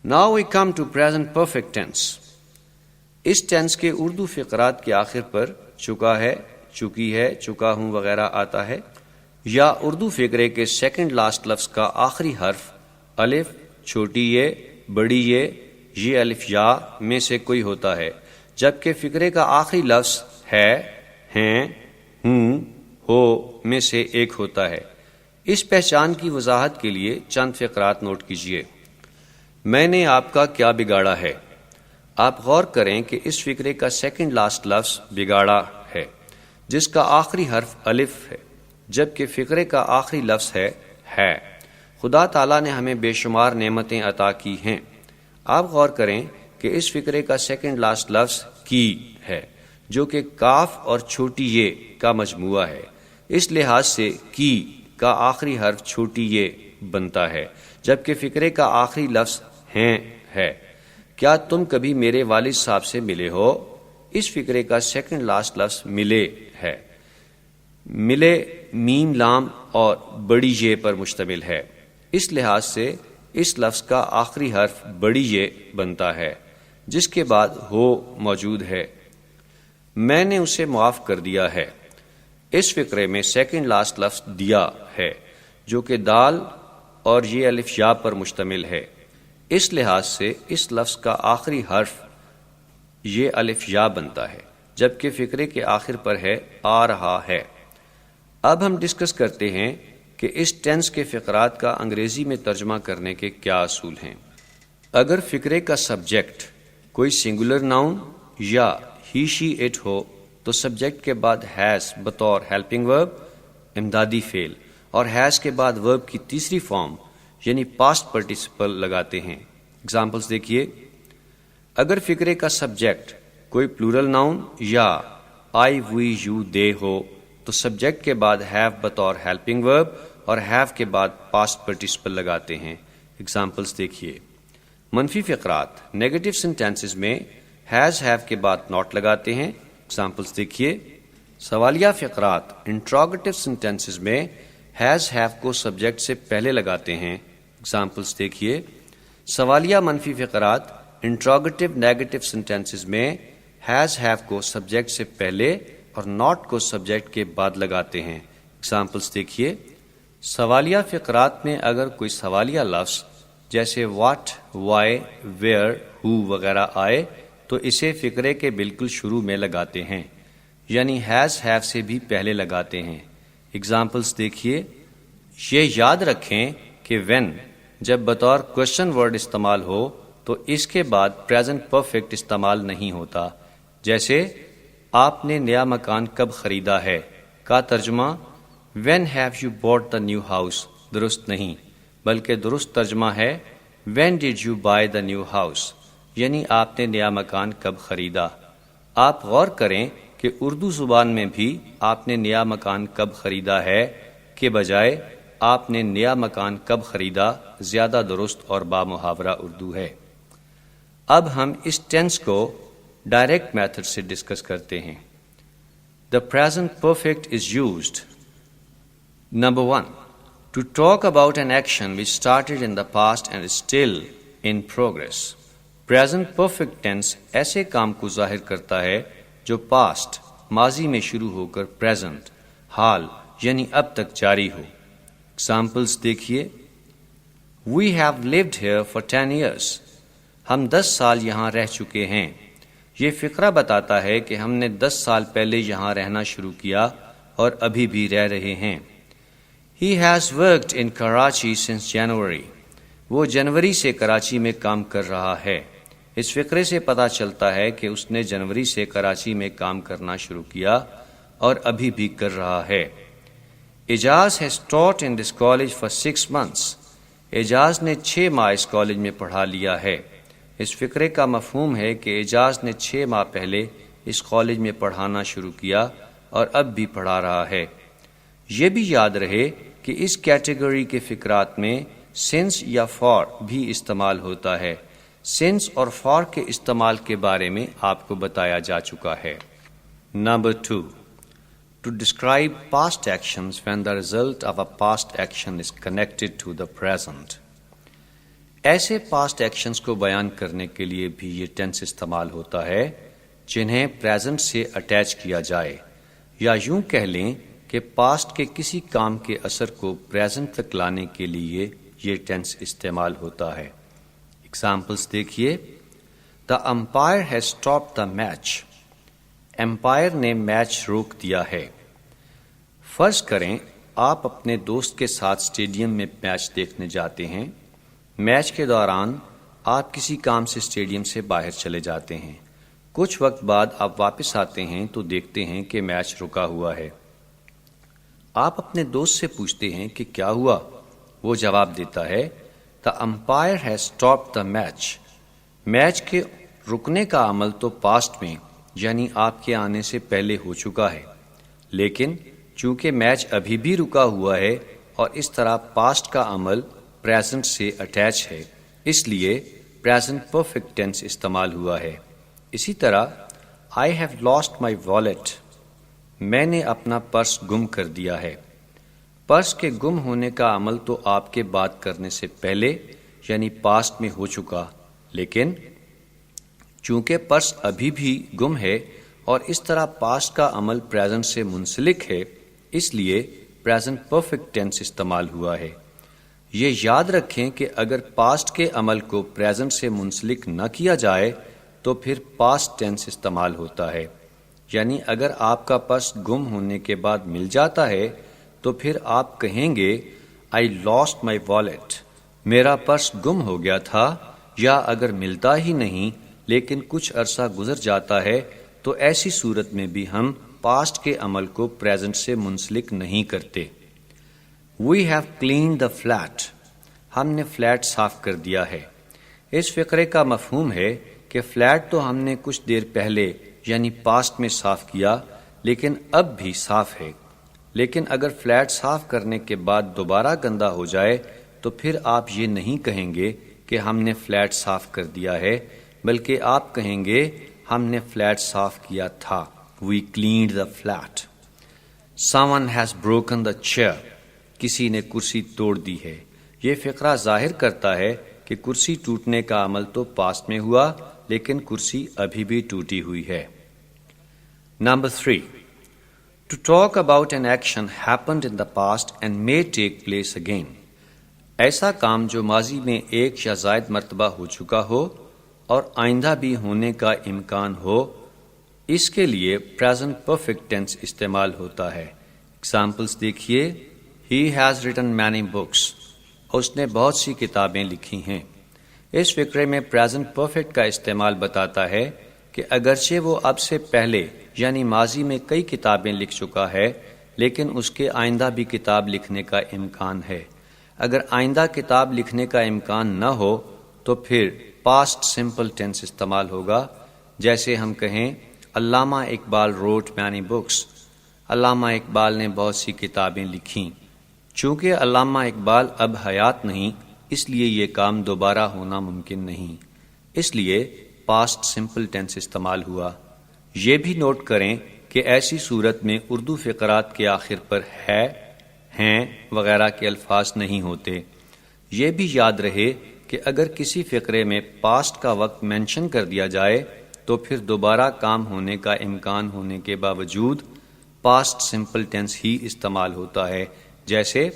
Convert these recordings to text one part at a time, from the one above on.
Now we come to present perfect tense. اس tense کے اردو فقرات کے آخر پر چکا ہے، چکی ہے، چکا ہوں وغیرہ آتا ہے، یا اردو فقرے کے سیکنڈ لاسٹ لفظ کا آخری حرف الف، چھوٹی یہ، بڑی یہ الف یا میں سے کوئی ہوتا ہے، جبکہ فقرے کا آخری لفظ ہے، ہیں، ہوں، ہو میں سے ایک ہوتا ہے۔ اس پہچان کی وضاحت کے لیے چند فقرات نوٹ کیجیے۔ میں نے آپ کا کیا بگاڑا ہے؟ آپ غور کریں کہ اس فقرے کا سیکنڈ لاسٹ لفظ بگاڑا ہے، جس کا آخری حرف الف ہے، جبکہ فقرے کا آخری لفظ ہے۔ خدا تعالیٰ نے ہمیں بے شمار نعمتیں عطا کی ہیں۔ آپ غور کریں کہ اس فقرے کا سیکنڈ لاسٹ لفظ کی ہے، جو کہ کاف اور چھوٹی یہ کا مجموعہ ہے۔ اس لحاظ سے کی کا آخری حرف چھوٹی یہ بنتا ہے، جبکہ فقرے کا آخری لفظ ہیں ہے۔ کیا تم کبھی میرے والد صاحب سے ملے ہو؟ اس فقرے کا سیکنڈ لاسٹ لفظ ملے ہے۔ ملے میم لام اور بڑی یہ پر مشتمل ہے، اس لحاظ سے اس لفظ کا آخری حرف بڑی یہ بنتا ہے، جس کے بعد ہو موجود ہے۔ میں نے اسے معاف کر دیا ہے۔ اس فقرے میں سیکنڈ لاسٹ لفظ دیا ہے، جو کہ دال اور یہ الف یا پر مشتمل ہے۔ اس لحاظ سے اس لفظ کا آخری حرف یہ الف یا بنتا ہے، جبکہ فقرے کے آخر پر ہے آ رہا ہے۔ اب ہم ڈسکس کرتے ہیں کہ اس ٹینس کے فقرات کا انگریزی میں ترجمہ کرنے کے کیا اصول ہیں۔ اگر فقرے کا سبجیکٹ کوئی سنگولر ناؤن یا ہی شی اٹ ہو تو سبجیکٹ کے بعد ہیز بطور ہیلپنگ ورب امدادی فعل اور ہیز کے بعد ورب کی تیسری فارم یعنی پاسٹ پارٹیسپل لگاتے ہیں۔ اگزامپلس دیکھیے۔ اگر فقرے کا سبجیکٹ کوئی پلورل ناؤن یا آئی وی یو دے ہو تو سبجیکٹ کے بعد ہیو بطور ہیلپنگ ورب اور ہیو کے بعد پاسٹ پارٹیسپل لگاتے ہیں۔ اگزامپلس دیکھیے۔ منفی فقرات نیگیٹو سینٹینسز میں ہیز ہیو کے بعد ناٹ لگاتے ہیں۔ اگزامپلس دیکھیے۔ سوالیہ فقرات انٹروگیٹو سینٹینسز میں ہیز ہیو کو سبجیکٹ سے پہلے لگاتے ہیں۔ اگزامپلس دیکھیے۔ سوالیہ منفی فقرات انٹروگیٹو نیگیٹو سینٹینسز میں ہیز ہیو کو سبجیکٹ سے پہلے اور ناٹ کو سبجیکٹ کے بعد لگاتے ہیں۔ اگزامپلس دیکھیے۔ سوالیہ فقرات میں اگر کوئی سوالیہ لفظ جیسے واٹ، وائی، ویئر، ہو وغیرہ آئے تو اسے فقرے کے بالکل شروع میں لگاتے ہیں، یعنی ہیز ہیو سے بھی پہلے لگاتے ہیں۔ اگزامپلس دیکھیے۔ یہ یاد رکھیں کہ وین جب بطور کوشچن ورڈ استعمال ہو تو اس کے بعد پریزنٹ پرفیکٹ استعمال نہیں ہوتا، جیسے آپ نے نیا مکان کب خریدا ہے کا ترجمہ when have you bought the new house درست نہیں، بلکہ درست ترجمہ ہے when did you by the new house, یعنی آپ نے نیا مکان کب خریدا۔ آپ غور کریں کہ اردو زبان میں بھی آپ نے نیا مکان کب خریدا ہے کے بجائے آپ نے نیا مکان کب خریدا زیادہ درست اور بامحاورہ اردو ہے۔ اب ہم اس ٹینس کو ڈائریکٹ میتھڈ سے ڈسکس کرتے ہیں۔ The present perfect is used. Number 1. To talk about an action which started in the past and is still in progress. Present perfect tense ایسے کام کو ظاہر کرتا ہے جو past ماضی میں شروع ہو کر present حال یعنی اب تک جاری ہو۔ Examples دیکھیے۔ We have lived here for 10 years. ہم 10 سال یہاں رہ چکے ہیں۔ یہ فقرہ بتاتا ہے کہ ہم نے 10 سال پہلے یہاں رہنا شروع کیا اور ابھی بھی رہ رہے ہیں۔ He has worked in Karachi since January. وہ جنوری سے کراچی میں کام کر رہا ہے۔ اس فقرے سے پتہ چلتا ہے کہ اس نے جنوری سے کراچی میں کام کرنا شروع کیا اور ابھی بھی کر رہا ہے۔ اعجاز has taught in this college for 6 months. اعجاز نے 6 ماہ اس کالج میں پڑھا لیا ہے۔ اس فقرے کا مفہوم ہے کہ اعجاز نے 6 ماہ پہلے اس کالج میں پڑھانا شروع کیا اور اب بھی پڑھا رہا ہے۔ یہ بھی یاد رہے کہ اس کیٹیگری کے فقرات میں سنس یا فار بھی استعمال ہوتا ہے۔ سنس اور فار کے استعمال کے بارے میں آپ کو بتایا جا چکا ہے۔ Number 2. To describe past actions when the result of a past action is connected to the present. ایسے پاسٹ ایکشنز کو بیان کرنے کے لیے بھی یہ ٹینس استعمال ہوتا ہے جنہیں پریزنٹ سے اٹیچ کیا جائے، یا یوں کہہ لیں کہ پاسٹ کے کسی کام کے اثر کو پریزنٹ تک لانے کے لیے یہ ٹینس استعمال ہوتا ہے۔ ایگزامپلس دیکھیے، the umpire has stop the match, umpire نے میچ روک دیا ہے۔ فرض کریں آپ اپنے دوست کے ساتھ اسٹیڈیم میں میچ دیکھنے جاتے ہیں۔ میچ کے دوران آپ کسی کام سے اسٹیڈیم سے باہر چلے جاتے ہیں۔ کچھ وقت بعد آپ واپس آتے ہیں تو دیکھتے ہیں کہ میچ رکا ہوا ہے۔ آپ اپنے دوست سے پوچھتے ہیں کہ کیا ہوا؟ وہ جواب دیتا ہے، دا umpire has stop the match. Match کے رکنے کا عمل تو پاسٹ میں یعنی آپ کے آنے سے پہلے ہو چکا ہے، لیکن چونکہ میچ ابھی بھی رکا ہوا ہے اور اس طرح پاسٹ کا عمل پریزنٹ سے اٹیچ ہے، اس لیے پریزنٹ پرفیکٹ ٹینس استعمال ہوا ہے۔ اسی طرح I have lost my wallet، میں نے اپنا پرس گم کر دیا ہے۔ پرس کے گم ہونے کا عمل تو آپ کے بات کرنے سے پہلے یعنی پاسٹ میں ہو چکا، لیکن چونکہ پرس ابھی بھی گم ہے اور اس طرح پاسٹ کا عمل پریزنٹ سے منسلک ہے، اس لیے پریزنٹ پرفیکٹ ٹینس استعمال ہوا ہے۔ یہ یاد رکھیں کہ اگر پاسٹ کے عمل کو پریزنٹ سے منسلک نہ کیا جائے تو پھر پاسٹ ٹینس استعمال ہوتا ہے، یعنی اگر آپ کا پرس گم ہونے کے بعد مل جاتا ہے تو پھر آپ کہیں گے I lost my wallet، میرا پرس گم ہو گیا تھا، یا اگر ملتا ہی نہیں لیکن کچھ عرصہ گزر جاتا ہے تو ایسی صورت میں بھی ہم پاسٹ کے عمل کو پریزنٹ سے منسلک نہیں کرتے۔ We have cleaned the flat، ہم نے فلیٹ صاف کر دیا ہے۔ اس فقرے کا مفہوم ہے کہ فلیٹ تو ہم نے کچھ دیر پہلے یعنی پاسٹ میں صاف کیا لیکن اب بھی صاف ہے، لیکن اگر فلیٹ صاف کرنے کے بعد دوبارہ گندا ہو جائے تو پھر آپ یہ نہیں کہیں گے کہ ہم نے فلیٹ صاف کر دیا ہے، بلکہ آپ کہیں گے ہم نے فلیٹ صاف کیا تھا۔ We cleaned the flat۔ Someone has broken the chair، کسی نے کرسی توڑ دی ہے۔ یہ فقرہ ظاہر کرتا ہے کہ کرسی ٹوٹنے کا عمل تو پاسٹ میں ہوا لیکن کرسی ابھی بھی ٹوٹی ہوئی ہے۔ Number 3، to talk about an action happened in the past and may take place again، ایسا کام جو ماضی میں ایک یا زائد مرتبہ ہو چکا ہو اور آئندہ بھی ہونے کا امکان ہو، اس کے لیے پریزنٹ پرفیکٹ ٹینس استعمال ہوتا ہے۔ ایگزامپلس دیکھیے، He has written many books، اس نے بہت سی کتابیں لکھی ہیں۔ اس فقرے میں پریزنٹ پرفیکٹ کا استعمال بتاتا ہے کہ اگرچہ وہ اب سے پہلے یعنی ماضی میں کئی کتابیں لکھ چکا ہے لیکن اس کے آئندہ بھی کتاب لکھنے کا امکان ہے۔ اگر آئندہ کتاب لکھنے کا امکان نہ ہو تو پھر پاسٹ سمپل ٹینس استعمال ہوگا، جیسے ہم کہیں علامہ اقبال wrote many books، علامہ اقبال نے بہت سی کتابیں لکھیں۔ چونکہ علامہ اقبال اب حیات نہیں، اس لیے یہ کام دوبارہ ہونا ممکن نہیں، اس لیے پاسٹ سمپل ٹینس استعمال ہوا۔ یہ بھی نوٹ کریں کہ ایسی صورت میں اردو فقرات کے آخر پر ہے، ہیں وغیرہ کے الفاظ نہیں ہوتے۔ یہ بھی یاد رہے کہ اگر کسی فقرے میں پاسٹ کا وقت مینشن کر دیا جائے تو پھر دوبارہ کام ہونے کا امکان ہونے کے باوجود پاسٹ سمپل ٹینس ہی استعمال ہوتا ہے، جیسے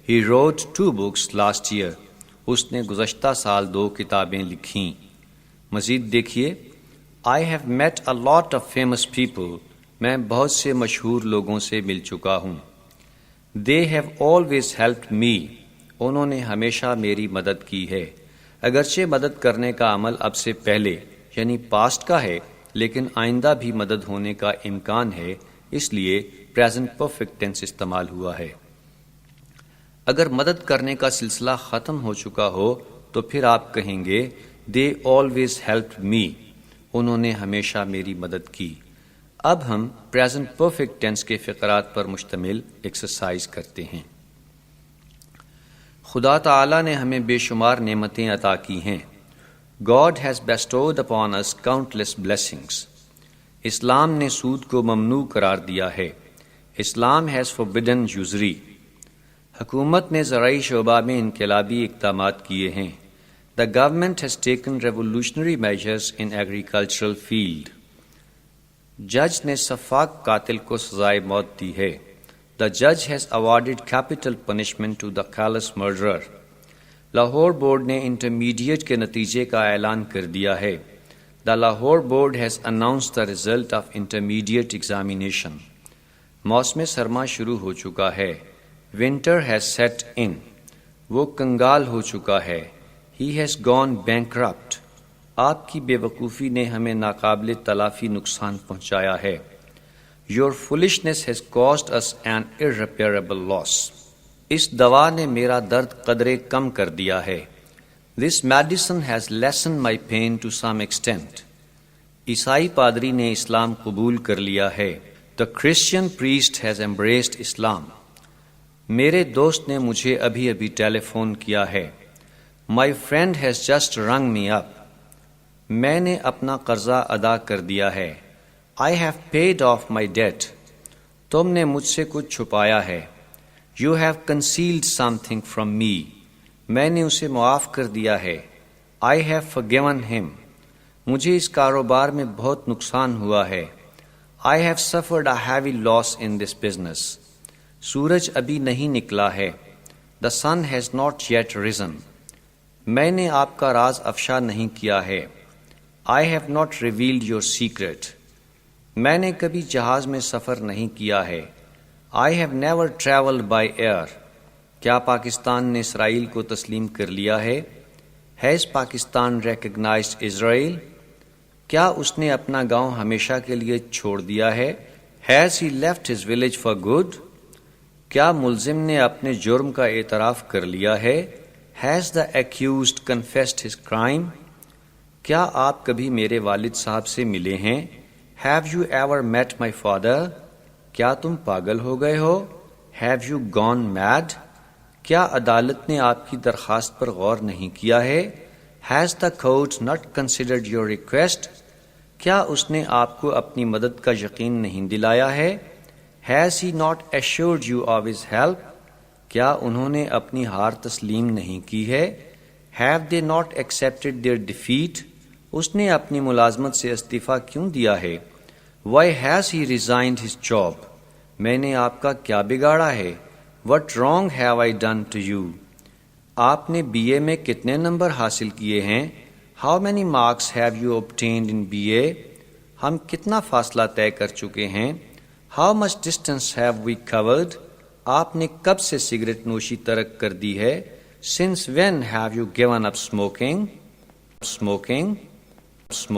He wrote 2 books last year، اس نے گزشتہ سال 2 کتابیں لکھیں۔ مزید دیکھیے، I have met a lot of famous people، میں بہت سے مشہور لوگوں سے مل چکا ہوں۔ They have always helped me، انہوں نے ہمیشہ میری مدد کی ہے۔ اگرچہ مدد کرنے کا عمل اب سے پہلے یعنی پاسٹ کا ہے لیکن آئندہ بھی مدد ہونے کا امکان ہے، اس لیے پریزنٹ پرفیکٹ ٹینس استعمال ہوا ہے۔ اگر مدد کرنے کا سلسلہ ختم ہو چکا ہو تو پھر آپ کہیں گے They always helped me، انہوں نے ہمیشہ میری مدد کی۔ اب ہم پریزنٹ پرفیکٹ ٹینس کے فقرات پر مشتمل ایکسرسائز کرتے ہیں۔ خدا تعالیٰ نے ہمیں بے شمار نعمتیں عطا کی ہیں۔ God has bestowed upon us countless blessings۔ اسلام نے سود کو ممنوع قرار دیا ہے۔ اسلام has forbidden usury۔ حکومت نے زرعی شعبہ میں انقلابی اقدامات کیے ہیں۔ The government has taken revolutionary measures in agricultural field. جج نے سفاک قاتل کو سزائے موت دی ہے. The judge has awarded capital punishment to the callous murderer. Lahore board نے انٹرمیڈیٹ کے نتیجے کا اعلان کر دیا ہے. The Lahore board has announced the result of intermediate examination. موسم سرما شروع ہو چکا ہے. Winter has set in. وہ کنگال ہو چکا ہے. He has gone bankrupt. آپ کی بے وقوفی نے ہمیں ناقابل تلافی نقصان پہنچایا ہے. Your foolishness has caused us an irreparable loss. اس دوا نے میرا درد قدرے کم کر دیا ہے. This medicine has lessened my pain to some extent. عیسائی پادری نے اسلام قبول کر لیا ہے. The Christian priest has embraced Islam. میرے دوست نے مجھے ابھی ابھی ٹیلی فون کیا ہے. My friend has just rung me up. میں نے اپنا قرضہ ادا کر دیا ہے. I have paid off my debt. تم نے مجھ سے کچھ چھپایا ہے. You have concealed something from me. میں نے اسے معاف کر دیا ہے. I have forgiven him. مجھے اس کاروبار میں بہت نقصان ہوا ہے. I have suffered a heavy loss in this business. سورج ابھی نہیں نکلا ہے. The sun has not yet risen. میں نے آپ کا راز افشا نہیں کیا ہے. I have not revealed your secret. میں نے کبھی جہاز میں سفر نہیں کیا ہے. I have never traveled by air. کیا پاکستان نے اسرائیل کو تسلیم کر لیا ہے؟ Has Pakistan recognized Israel? کیا اس نے اپنا گاؤں ہمیشہ کے لیے چھوڑ دیا ہے؟ Has he left his village for good? کیا ملزم نے اپنے جرم کا اعتراف کر لیا ہے؟ Has the accused confessed his crime? کیا آپ کبھی میرے والد صاحب سے ملے ہیں؟ Have you ever met my father? کیا تم پاگل ہو گئے ہو؟ Have you gone mad? کیا عدالت نے آپ کی درخواست پر غور نہیں کیا ہے؟ Has the court not considered your request? کیا اس نے آپ کو اپنی مدد کا یقین نہیں دلایا ہے؟ Has he not assured you of his help? کیا انہوں نے اپنی ہار تسلیم نہیں کی ہے؟ Have they not accepted their defeat? اس نے اپنی ملازمت سے استعفیٰ کیوں دیا ہے؟ Why has he resigned his job? میں نے آپ کا کیا بگاڑا ہے؟ What wrong have I done to you? آپ نے بی اے میں کتنے نمبر حاصل کیے ہیں؟ How many marks have you obtained in BA? ہم کتنا فاصلہ طے کر چکے ہیں؟ How much distance have we covered? آپ نے کب سے سگریٹ نوشی ترک کر دی ہے؟ Since when have you given up smoking?